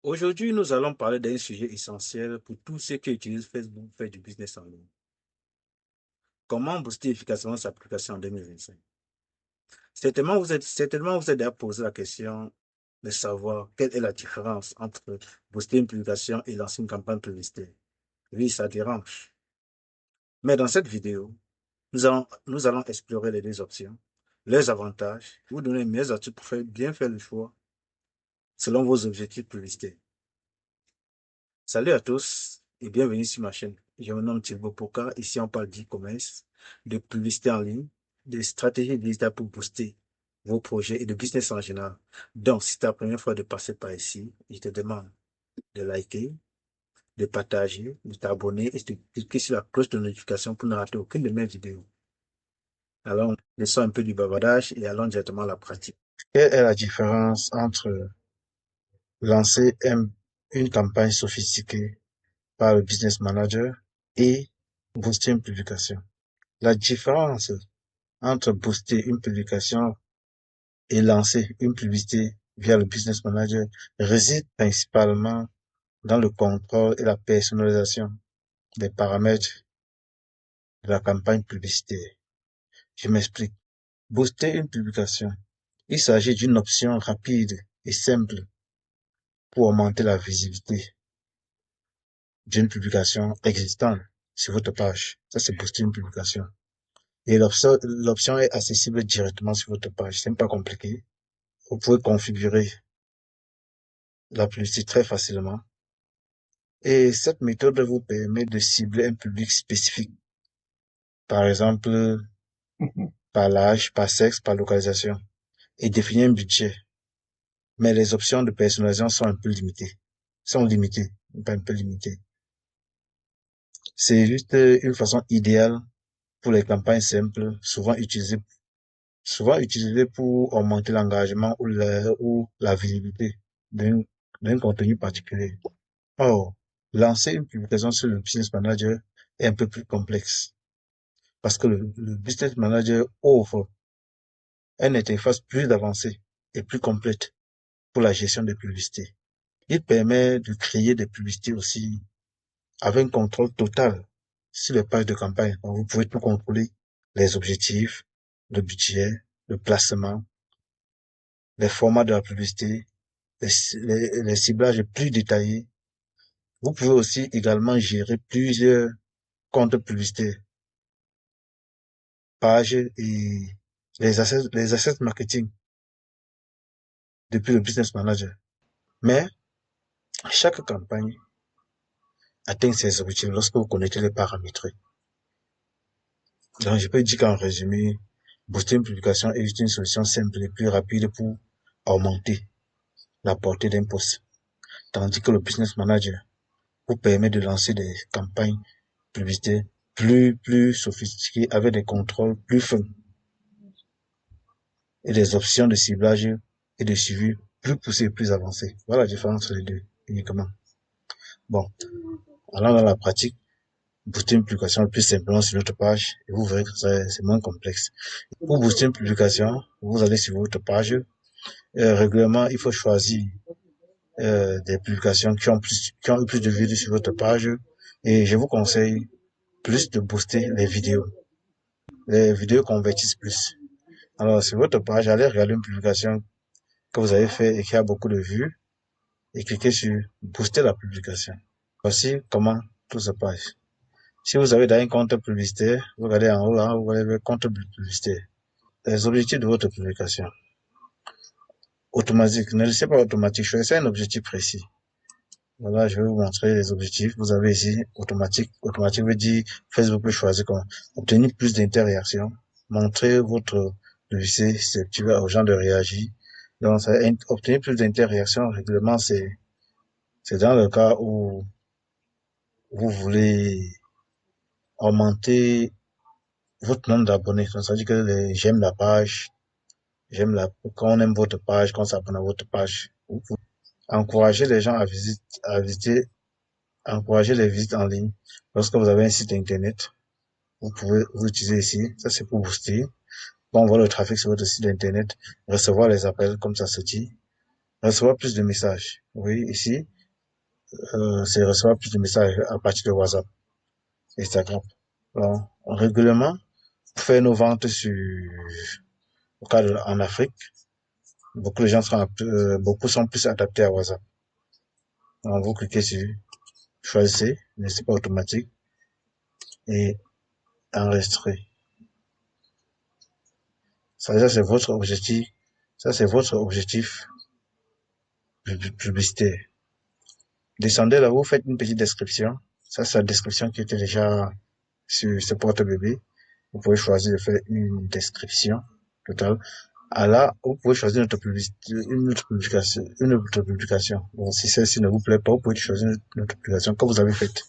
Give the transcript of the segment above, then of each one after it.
Aujourd'hui, nous allons parler d'un sujet essentiel pour tous ceux qui utilisent Facebook pour faire du business en ligne. Comment booster efficacement sa application en 2025? Certainement, vous êtes déjà posé la question de savoir quelle est la différence entre booster une publication et lancer une campagne publicitaire. Oui, ça dérange. Mais dans cette vidéo, nous allons explorer les deux options, leurs avantages, vous donner les meilleures astuces pour bien faire le choix selon vos objectifs publicitaires. Salut à tous et bienvenue sur ma chaîne. Je me nomme Thibaut Poka. Ici, on parle d'e-commerce, de publicité en ligne, de stratégies digitales pour booster vos projets et de business en général. Donc, si c'est ta première fois de passer par ici, je te demande de liker, de partager, de t'abonner et de cliquer sur la cloche de notification pour ne rater aucune de mes vidéos. Alors, laissons un peu du bavardage et allons directement à la pratique. Quelle est la différence entre lancer une campagne sophistiquée par le business manager et booster une publication? La différence entre booster une publication et lancer une publicité via le business manager réside principalement dans le contrôle et la personnalisation des paramètres de la campagne publicitaire. Je m'explique. Booster une publication. Il s'agit d'une option rapide et simple pour augmenter la visibilité d'une publication existante sur votre page. Ça, c'est booster une publication. Et l'option est accessible directement sur votre page. C'est pas compliqué. Vous pouvez configurer la publicité très facilement. Et cette méthode vous permet de cibler un public spécifique. Par exemple, par l'âge, par sexe, par localisation. Et définir un budget. Mais les options de personnalisation sont un peu limitées. Sont limitées, pas un peu limitées. C'est juste une façon idéale pour les campagnes simples, souvent utilisées pour augmenter l'engagement ou la visibilité d'un contenu particulier. Or, lancer une publication sur le Business Manager est un peu plus complexe parce que le Business Manager offre une interface plus avancée et plus complète pour la gestion des publicités. Il permet de créer des publicités aussi avec un contrôle total sur les pages de campagne. Donc, vous pouvez tout contrôler, les objectifs, le budget, le placement, les formats de la publicité, les ciblages plus détaillés. Vous pouvez aussi également gérer plusieurs comptes publicitaires, pages et les assets marketing depuis le Business Manager. Mais chaque campagne atteint ses objectifs lorsque vous connaissez les paramètres. Donc, je peux dire qu'en résumé, booster une publication est une solution simple et plus rapide pour augmenter la portée d'un post. Tandis que le Business Manager vous permet de lancer des campagnes publicitaires plus sophistiquées avec des contrôles plus fins et des options de ciblage et de suivi plus poussées et plus avancées. Voilà la différence entre les deux, uniquement. Bon, allons dans la pratique. Booster une publication le plus simplement sur notre page et vous verrez que c'est moins complexe. Pour booster une publication, vous allez sur votre page. Régulièrement, il faut choisir des publications qui ont plus de vues sur votre page. Et je vous conseille plus de booster les vidéos. Les vidéos convertissent plus. Alors, sur votre page, allez regarder une publication que vous avez fait et qui a beaucoup de vues et cliquez sur booster la publication. Voici comment tout se passe. Si vous avez un compte publicitaire, vous regardez en haut là, vous voyez le compte publicitaire. Les objectifs de votre publication. Automatique. Ne laissez pas automatique. Choisissez un objectif précis. Voilà, je vais vous montrer les objectifs. Vous avez ici automatique. Automatique veut dire Facebook peut choisir comment obtenir plus d'interactions, montrer votre publicité, c'est tu vas aux gens de réagir. Donc, obtenir plus d'interactions régulièrement, c'est dans le cas où vous voulez augmenter votre nombre d'abonnés. Ça veut dire que j'aime la page, quand on aime votre page, quand on s'abonne à votre page. Vous pouvez encourager les gens à visiter, encourager les visites en ligne. Lorsque vous avez un site internet, vous utiliser ici. Ça, c'est pour booster. Bon, on voit le trafic sur votre site internet, recevoir les appels, comme ça se dit. recevoir plus de messages. Oui, ici, c'est recevoir plus de messages à partir de WhatsApp, Instagram. Donc, régulièrement, pour faire nos ventes en Afrique, beaucoup sont plus adaptés à WhatsApp. Donc, vous cliquez sur choisissez, mais c'est pas automatique, et enregistrer. Ça, c'est votre objectif. Ça, c'est votre objectif publicitaire. Descendez là, vous faites une petite description. Ça, c'est la description qui était déjà sur ce porte-bébé. Vous pouvez choisir de faire une description totale. Là, vous pouvez choisir une autre publication. Bon, si celle-ci ne vous plaît pas, vous pouvez choisir une autre publication que vous avez faite.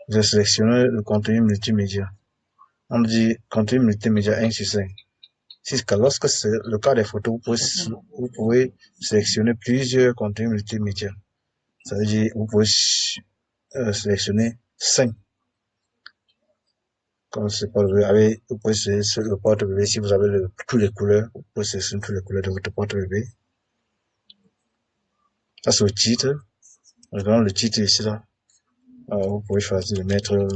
Vous avez sélectionné le contenu multimédia. On dit contenu multimédia 1 sur 5. Lorsque c'est le cas des photos, vous pouvez sélectionner plusieurs contenus multimédia. Ça veut dire vous pouvez sélectionner 5. Comme c'est pas vous pouvez sélectionner le porte-bébé. Si vous avez toutes les couleurs, vous pouvez sélectionner toutes les couleurs de votre porte-bébé. Ça, c'est le titre. Regardons le titre ici, là. Vous pouvez choisir de mettre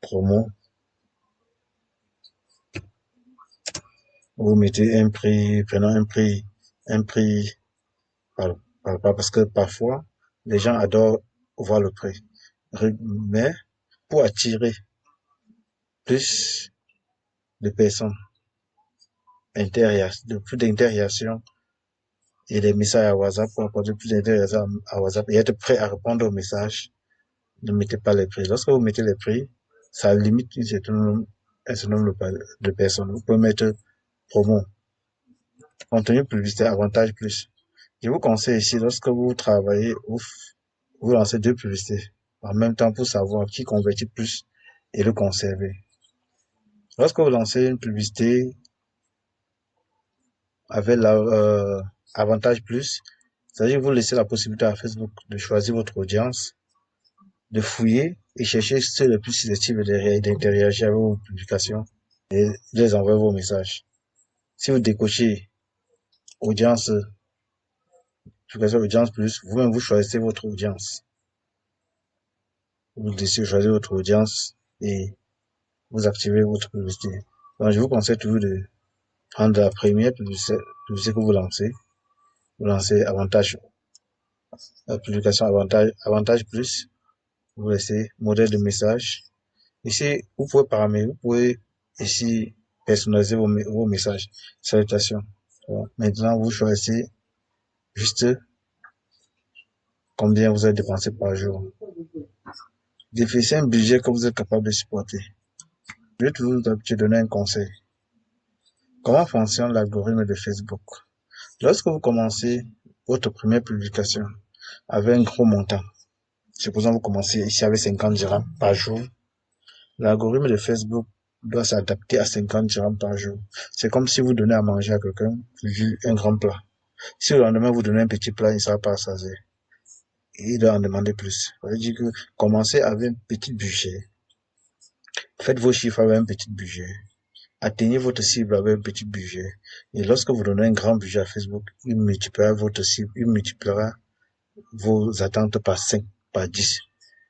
promo. Vous mettez un prix, prenons un prix, parce que parfois, les gens adorent voir le prix. Mais, pour attirer plus de personnes, plus d'interaction et des messages à WhatsApp, pour apporter plus d'interaction à WhatsApp et être prêt à répondre aux messages, ne mettez pas les prix. Lorsque vous mettez les prix, ça limite un certain nombre de personnes. Vous pouvez mettre promo, contenu publicitaire, avantage plus. Je vous conseille ici, lorsque vous travaillez, vous lancez 2 publicités en même temps pour savoir qui convertit plus et le conserver. Lorsque vous lancez une publicité avec avantage plus, c'est-à-dire que vous laissez la possibilité à Facebook de choisir votre audience, de fouiller et chercher ceux les plus susceptibles d'interagir avec vos publications et de les envoyer vos messages. Si vous décochez audience, publication audience plus, vous-même vous choisissez votre audience. Vous décidez de choisir votre audience et vous activez votre publicité. Donc, je vous conseille toujours de prendre la première publicité que vous lancez. Vous lancez avantage, la publication avantage plus. Vous laissez modèle de message. Ici, vous pouvez ici personnaliser vos messages. Salutations. Bon, maintenant, vous choisissez juste combien vous allez dépenser par jour. Définissez un budget que vous êtes capable de supporter. Je vais toujours te donner un conseil. Comment fonctionne l'algorithme de Facebook? Lorsque vous commencez votre première publication avec un gros montant, supposons vous commencez ici avec 50 dirhams par jour, l'algorithme de Facebook doit s'adapter à 50 dirhams par jour. C'est comme si vous donnez à manger à quelqu'un un grand plat. Si le lendemain vous donnez un petit plat, il ne sera pas assasié. Il doit en demander plus. Ça veut dire que commencez avec un petit budget. Faites vos chiffres avec un petit budget. Atteignez votre cible avec un petit budget. Et lorsque vous donnez un grand budget à Facebook, il multipliera votre cible, il multipliera vos attentes par 5, par 10.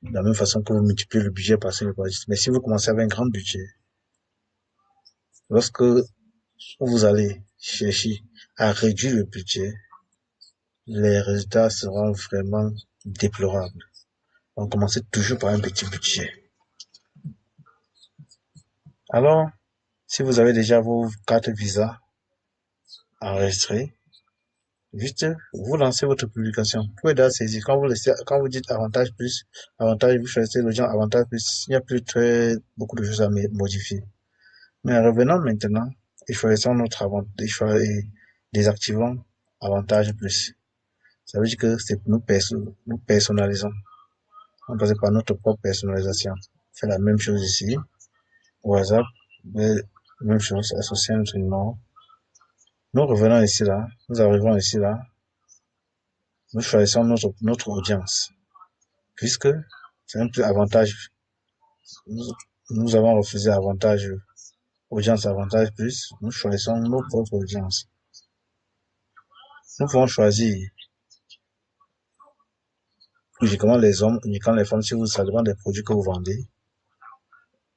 De la même façon que vous multipliez le budget par 5 et par 10. Mais si vous commencez avec un grand budget, lorsque vous allez chercher à réduire le budget, les résultats seront vraiment déplorables. Donc, commencez toujours par un petit budget. Alors, si vous avez déjà vos cartes Visa enregistrées, juste, vous lancez votre publication. Vous pouvez déjà saisir. Quand vous dites avantage plus, avantage, vous choisissez le genre avantage plus, il n'y a plus beaucoup de choses à modifier. Mais revenons maintenant et choisissons notre avantage, et désactivons avantage plus. Ça veut dire que nous personnalisons. On passe par notre propre personnalisation. On fait la même chose ici. WhatsApp, même chose, associer notre numéro. Nous revenons ici là, nous arrivons ici là, nous choisissons notre audience. Puisque c'est un peu avantage nous avons refusé avantage, audience avantage plus. Nous choisissons nos propres audiences. Nous pouvons choisir uniquement les hommes, uniquement les femmes, si vous, ça dépend des produits que vous vendez.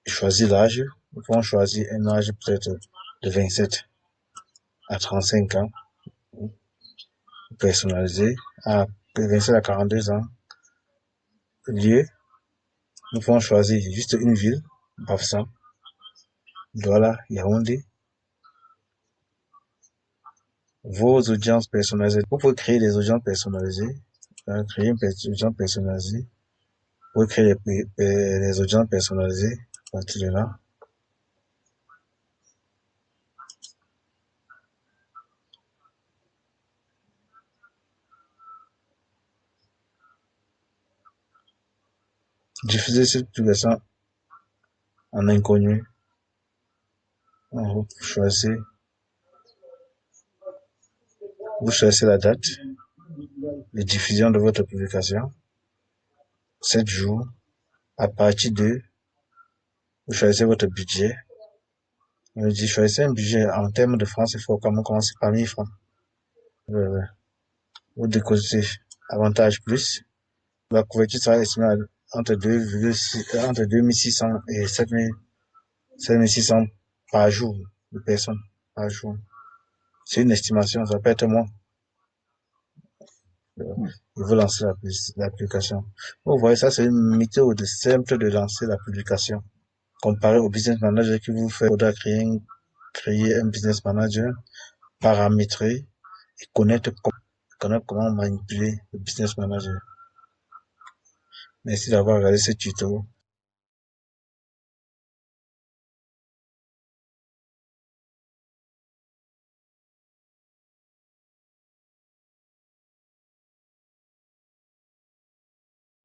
Choisir l'âge. Nous pouvons choisir un âge peut-être de 27 à 35 ans, personnalisé, à 27 à 42 ans. Lieu, nous pouvons choisir juste une ville, Bafoussam, Douala, Yaoundé. Vos audiences personnalisées. Vous pouvez créer des audiences personnalisées. Créer une audience personnalisée. Vous pouvez créer les audiences personnalisées à partir de là. Diffuser cette publication en inconnu. Vous choisissez la date de diffusion de votre publication. 7 jours. À partir de, vous choisissez votre budget. On dit choisissez un budget en termes de francs, il faut commencer par 1000 francs. Vous dépositez avantage plus. La couverture sera estimée entre 2600 et 7600 par jour de personnes par jour. C'est une estimation, ça peut être moins. Il veut lancer l'application. Vous voyez, ça c'est une méthode simple de lancer la publication. Comparé au business manager qui vous fait, faudra créer un business manager, paramétrer et connaître comment manipuler le business manager. Merci d'avoir regardé ce tuto.